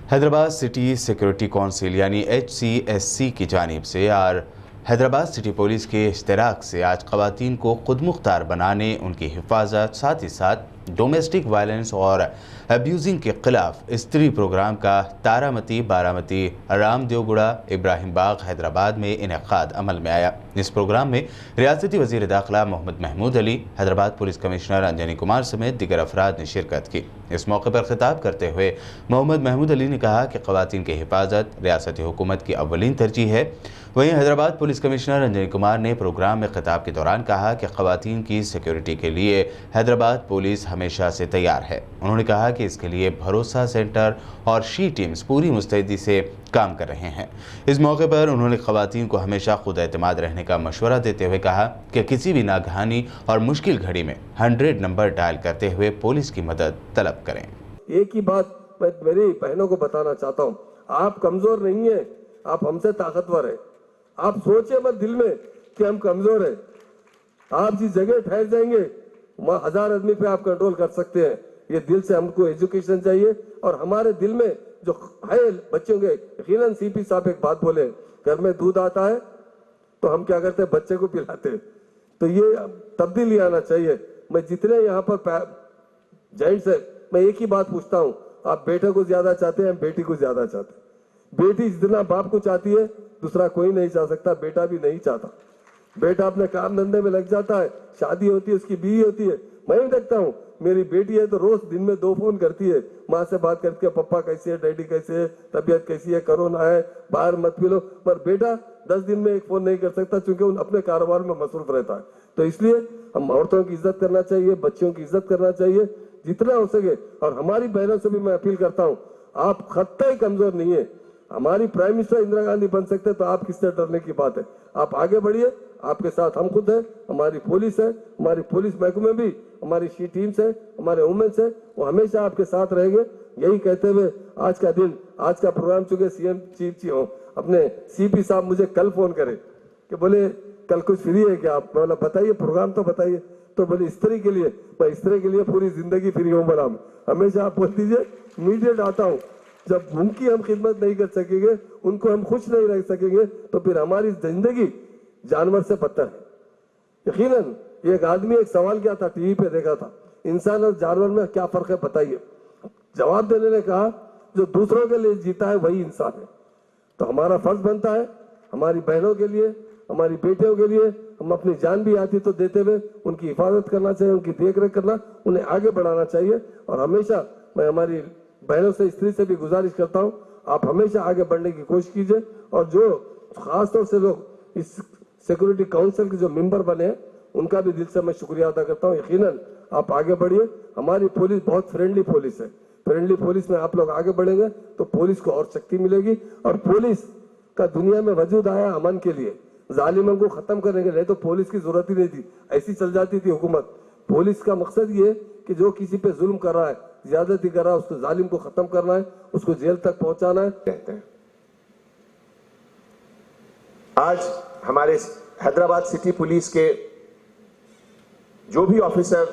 Hyderabad city security council यानी HCSC की जानिब से और हैदराबाद सिटी पुलिस के इश्तराक से आज ख़वातीन को खुद मुख्तार बनाने, उनकी हिफाजत, साथ ही साथ डोमेस्टिक वायलेंस और अब्यूजिंग के ख़िलाफ़ स्त्री प्रोग्राम का तारामती, बारामती, रामदेवगुड़ा, इब्राहिम बाग, हैदराबाद में इनेकाद अमल में आया। इस प्रोग्राम में रियासती वज़ीर दाखिला मोहम्मद महमूद अली, हैदराबाद पुलिस कमिश्नर अंजनी कुमार समेत दिगर अफराद ने शिरकत की। इस मौके पर खिताब करते हुए मोहम्मद महमूद अली ने कहा कि ख़वातीन की हिफाजत रियासती हुकूमत की अव्वलीन तरजीह है। वहीं हैदराबाद पुलिस कमिश्नर अंजनी कुमार ने प्रोग्राम में खिताब के दौरान कहा कि ख़वातीन की सिक्योरिटी के लिए हैदराबाद पुलिस हमेशा से तैयार है। उन्होंने कहा कि इसके लिए भरोसा सेंटर और शी टीम्स पूरी मुस्तैदी से काम कर रहे हैं। इस मौके पर उन्होंने ख़वातीन को हमेशा खुद एतमाद रहने का मशवरा देते हुए कहा कि किसी भी नागहानी और मुश्किल घड़ी में 100 नंबर डायल करते हुए पुलिस की मदद तलब करें। एक ही बात मैं मेरी बहनों को बताना चाहता हूँ, आप कमजोर नहीं है, आप हमसे ताकतवर है। आप सोचे मत दिल में कि हम कमजोर है। आप जिस जगह ठहर जाएंगे वहां 1000 आदमी पे आप कंट्रोल कर सकते हैं। ये दिल से हमको एजुकेशन चाहिए और हमारे दिल में जो है बच्चों के, यकीनन सीपी साहब एक बात बोले, घर में दूध आता है तो हम क्या करते हैं, बच्चे को पिलाते हैं। तो ये तब्दीली आना चाहिए। मैं जितने यहाँ पर जेंट्स है, मैं एक ही बात पूछता हूँ, आप बेटे को ज्यादा चाहते हैं, बेटी को ज्यादा चाहते हैं? बेटी जितना बाप को चाहती है दूसरा कोई नहीं चाह सकता, बेटा भी नहीं चाहता। बेटा अपने काम धंधे में लग जाता है, शादी होती है, उसकी बीवी होती है। मैं ही देखता हूँ, मेरी बेटी है तो रोज दिन में 2 फोन करती है, माँ से बात करती है, पप्पा कैसे है, डैडी कैसे है, तबीयत कैसी है, कोरोना है, बाहर मत मिलो। पर बेटा 10 दिन में 1 फोन नहीं कर सकता क्योंकि उन अपने कारोबार में मसरूफ रहता है। तो इसलिए हम औरतों की इज्जत करना चाहिए, बच्चों की इज्जत करना चाहिए जितना हो सके। और हमारी बहनों से भी मैं अपील करता हूँ, आप खत्ते कमजोर नहीं है। हमारी प्राइम मिनिस्टर इंदिरा गांधी बन सकते तो आप किससे डरने की बात है? आप आगे बढ़िए, आपके साथ हम खुद हैं, हमारी पुलिस है, हमारी पुलिस महकमे भी, हमारी शी टीम्स है, हमारे वुमेन्स है, वो हमेशा आपके साथ रहेंगे। यही कहते हुए आज का दिन, आज का प्रोग्राम, चुके सीएम चीफ अपने सीपी साहब मुझे कल फोन करे कि बोले कल कुछ फ्री है क्या? आप बोला बताइए, प्रोग्राम तो बताइए। तो बोले स्त्री के लिए, मैं स्त्री के लिए पूरी जिंदगी फ्री हूँ। बोला हमेशा आप बोल दीजिए, इमीडिएट आता हूँ। जब उनकी हम खिदमत नहीं कर सकेंगे, उनको हम खुश नहीं रख सकेंगे, तो फिर हमारी जिंदगी जानवर से बदतर है। यकीनन एक आदमी एक सवाल किया था, टीवी पे देखा था, इंसान और जानवर में क्या फर्क है बताइए। जवाब देने ने कहा जो दूसरों के लिए जीता है वही इंसान है। तो हमारा फर्ज बनता है हमारी बहनों के लिए, हमारी बेटियों के लिए, हम अपनी जान भी आती तो देते हुए उनकी हिफाजत करना चाहिए, उनकी देख रेख करना, उन्हें आगे बढ़ाना चाहिए। और हमेशा मैं हमारी बहनों से, स्त्री से भी गुजारिश करता हूं, आप हमेशा आगे बढ़ने की कोशिश कीजिए। और जो खासतौर से लोग इस सिक्योरिटी काउंसिल के जो मेंबर बने हैं, उनका भी दिल से मैं शुक्रिया अदा करता हूं। यकीनन आप आगे बढ़िए। हमारी पुलिस बहुत फ्रेंडली पुलिस है। फ्रेंडली पुलिस में आप लोग आगे बढ़ेंगे तो पुलिस को और शक्ति मिलेगी। और पुलिस का दुनिया में वजूद आया अमन के लिए, जालिमों को खत्म करने के लिए। तो पुलिस की जरूरत ही नहीं थी, ऐसी चल जाती थी हुकूमत। पुलिस का मकसद ये कि जो किसी पे जुल्म कर रहा है, ज्यादती कर रहा है, उसको जालिम को खत्म करना है, उसको जेल तक पहुंचाना है। कहते हैं आज हमारे हैदराबाद सिटी पुलिस के जो भी ऑफिसर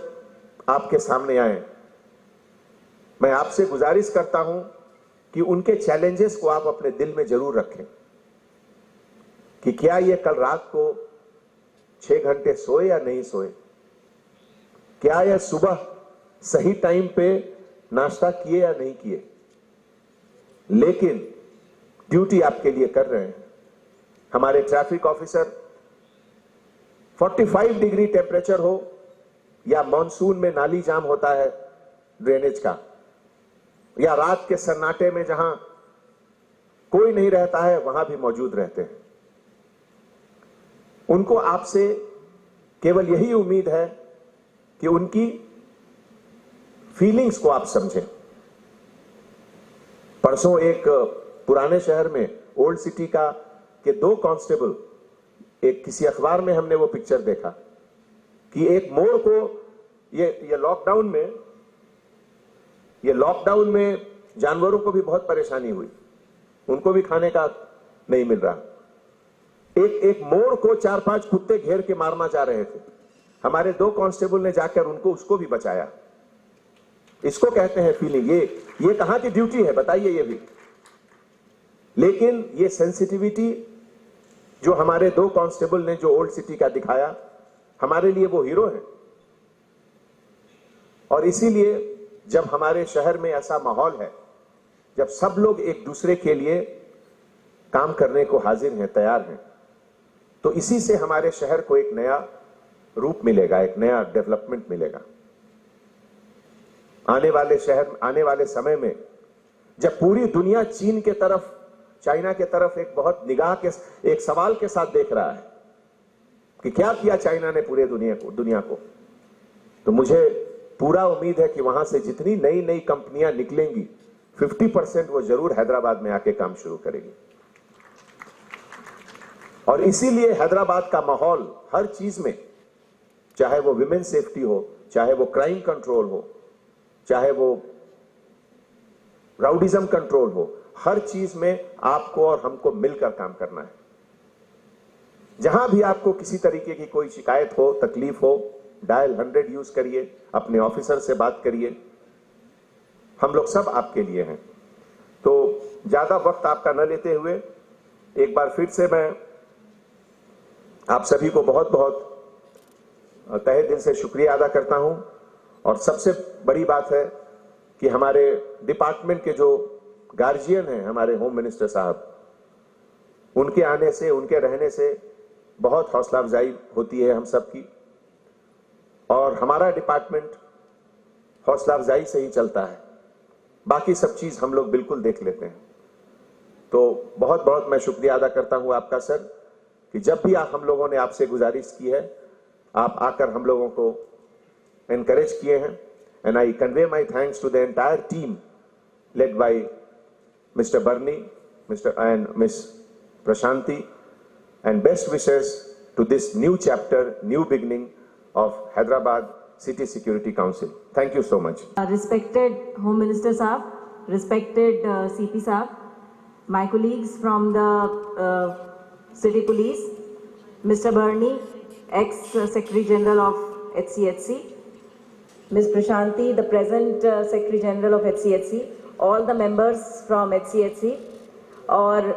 आपके सामने आए, मैं आपसे गुजारिश करता हूं कि उनके चैलेंजेस को आप अपने दिल में जरूर रखें कि क्या ये कल रात को 6 घंटे सोए या नहीं सोए, क्या यह सुबह सही टाइम पे नाश्ता किए या नहीं किए, लेकिन ड्यूटी आपके लिए कर रहे हैं। हमारे ट्रैफिक ऑफिसर 45 डिग्री टेम्परेचर हो या मॉनसून में नाली जाम होता है ड्रेनेज का, या रात के सन्नाटे में जहां कोई नहीं रहता है वहां भी मौजूद रहते हैं। उनको आपसे केवल यही उम्मीद है कि उनकी फीलिंग्स को आप समझें। परसों एक पुराने शहर में ओल्ड सिटी का के 2 कांस्टेबल, एक किसी अखबार में हमने वो पिक्चर देखा कि एक मोड़ को ये लॉकडाउन में जानवरों को भी बहुत परेशानी हुई, उनको भी खाने का नहीं मिल रहा। एक मोड़ को 4-5 कुत्ते घेर के मारना चाह रहे थे। हमारे 2 कांस्टेबल ने जाकर उसको भी बचाया। इसको कहते हैं फीलिंग। ये कहां की ड्यूटी है बताइए? ये भी लेकिन ये सेंसिटिविटी जो हमारे 2 कांस्टेबल ने जो ओल्ड सिटी का दिखाया, हमारे लिए वो हीरो है। और इसीलिए जब हमारे शहर में ऐसा माहौल है, जब सब लोग एक दूसरे के लिए काम करने को हाजिर हैं, तैयार हैं, तो इसी से हमारे शहर को एक नया रूप मिलेगा, एक नया डेवलपमेंट मिलेगा। आने वाले समय में जब पूरी दुनिया चीन के तरफ, चाइना के तरफ एक बहुत निगाह के, एक सवाल के साथ देख रहा है कि क्या किया चाइना ने पूरे दुनिया को, तो मुझे पूरा उम्मीद है कि वहां से जितनी नई नई कंपनियां निकलेंगी, 50% वो जरूर हैदराबाद में आके काम शुरू करेगी। और इसीलिए हैदराबाद का माहौल हर चीज में, चाहे वो विमेन सेफ्टी हो, चाहे वो क्राइम कंट्रोल हो, चाहे वो राउडिज्म कंट्रोल हो, हर चीज में आपको और हमको मिलकर काम करना है। जहां भी आपको किसी तरीके की कोई शिकायत हो, तकलीफ हो, डायल 100 यूज करिए, अपने ऑफिसर से बात करिए, हम लोग सब आपके लिए हैं। तो ज्यादा वक्त आपका न लेते हुए एक बार फिर से मैं आप सभी को बहुत बहुत तहे दिल से शुक्रिया अदा करता हूं। और सबसे बड़ी बात है कि हमारे डिपार्टमेंट के जो गार्जियन हैं, हमारे होम मिनिस्टर साहब, उनके आने से, उनके रहने से बहुत हौसला अफजाई होती है हम सबकी। और हमारा डिपार्टमेंट हौसला अफजाई से ही चलता है, बाकी सब चीज हम लोग बिल्कुल देख लेते हैं। तो बहुत बहुत मैं शुक्रिया अदा करता हूं आपका सर, कि जब भी हम लोगों ने आपसे गुजारिश की है, आप आकर हम लोगों को एनकरेज किए हैं। And I convey my thanks to the entire team led by mister Bernie, mister and miss Prashanti, and best wishes to this new chapter, new beginning of Hyderabad City Security Council. Thank you so much. Respected Home Minister Saab, respected CP Saab, my colleagues from the City Police, Mr. Bernie, ex-Secretary General of HCHC, Ms. Prashanti, the present Secretary General of HCHC, all the members from HCHC, और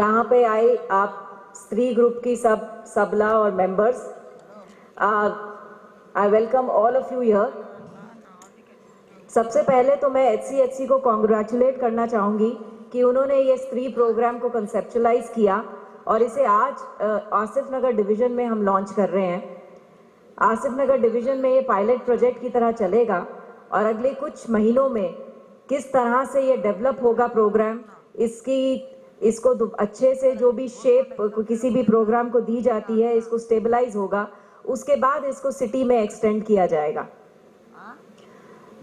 यहाँ पे आए आप स्त्री group की सब सबला और members, I welcome all of you here. सबसे पहले तो मैं HCHC को कॉन्ग्रेचुलेट करना चाहूँगी कि उन्होंने ये स्त्री प्रोग्राम को कंसेप्चुलाइज किया और इसे आज आसिफ नगर डिवीज़न में हम लॉन्च कर रहे हैं। आसिफ नगर डिवीज़न में ये पायलट प्रोजेक्ट की तरह चलेगा और अगले कुछ महीनों में किस तरह से ये डेवलप होगा प्रोग्राम, इसको अच्छे से जो भी शेप किसी भी प्रोग्राम को दी जाती है, इसको स्टेबलाइज होगा, उसके बाद इसको सिटी में एक्सटेंड किया जाएगा।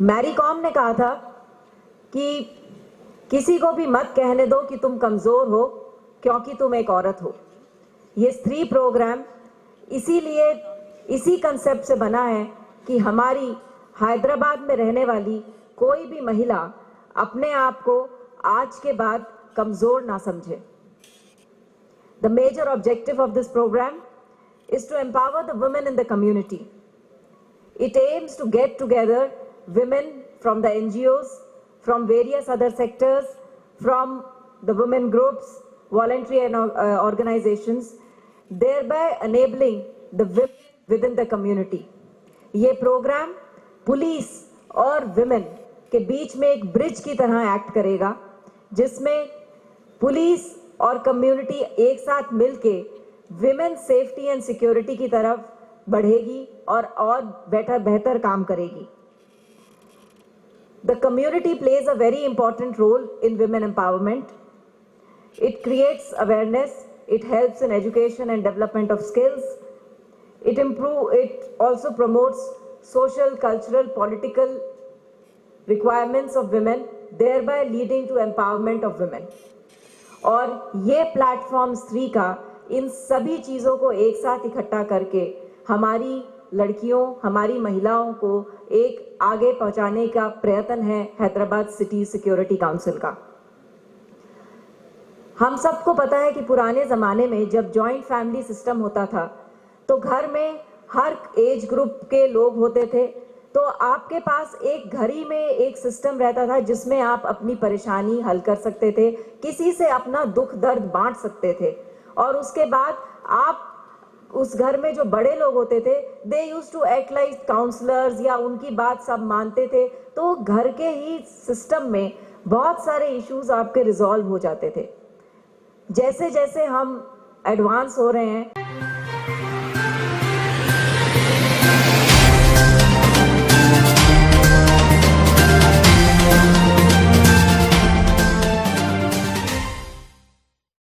मैरी कॉम ने कहा था कि किसी को भी मत कहने दो कि तुम कमजोर हो क्योंकि तुम एक औरत हो। ये स्त्री प्रोग्राम इसीलिए इसी कंसेप्ट से बना है कि हमारी हैदराबाद में रहने वाली कोई भी महिला अपने आप को आज के बाद कमजोर ना समझे। The major objective of this programme is to empower the women in the community. It aims to get together women from the NGOs, from various other sectors, from the women groups, voluntary and organizations, thereby enabling the women within the community. ये programme police और women के बीच में एक bridge की तरह act करेगा, जिसमें police और कम्युनिटी एक साथ मिलके विमेन सेफ्टी एंड सिक्योरिटी की तरफ बढ़ेगी और बेहतर काम करेगी। The community plays a very important role in women empowerment. It creates awareness, it helps in education and development of skills. It also promotes social, cultural, political requirements of women, thereby leading to empowerment of women. और ये platform स्त्री का इन सभी चीज़ों को एक साथ इकट्ठा करके हमारी लड़कियों, हमारी महिलाओं को एक आगे पहुंचाने का प्रयत्न है हैदराबाद सिटी सिक्योरिटी काउंसिल का। हम सबको पता है कि पुराने ज़माने में जब जॉइंट फैमिली सिस्टम होता था तो घर में हर एज ग्रुप के लोग होते थे, तो आपके पास एक घर ही में एक सिस्टम रहता था जिसमें आप अपनी परेशानी हल कर सकते थे, किसी से अपना दुख दर्द बांट सकते थे। और उसके बाद आप उस घर में जो बड़े लोग होते थे, they used to act like counsellors, या उनकी बात सब मानते थे। तो घर के ही सिस्टम में बहुत सारे इश्यूज आपके रिजॉल्व हो जाते थे। जैसे जैसे हम एडवांस हो रहे हैं,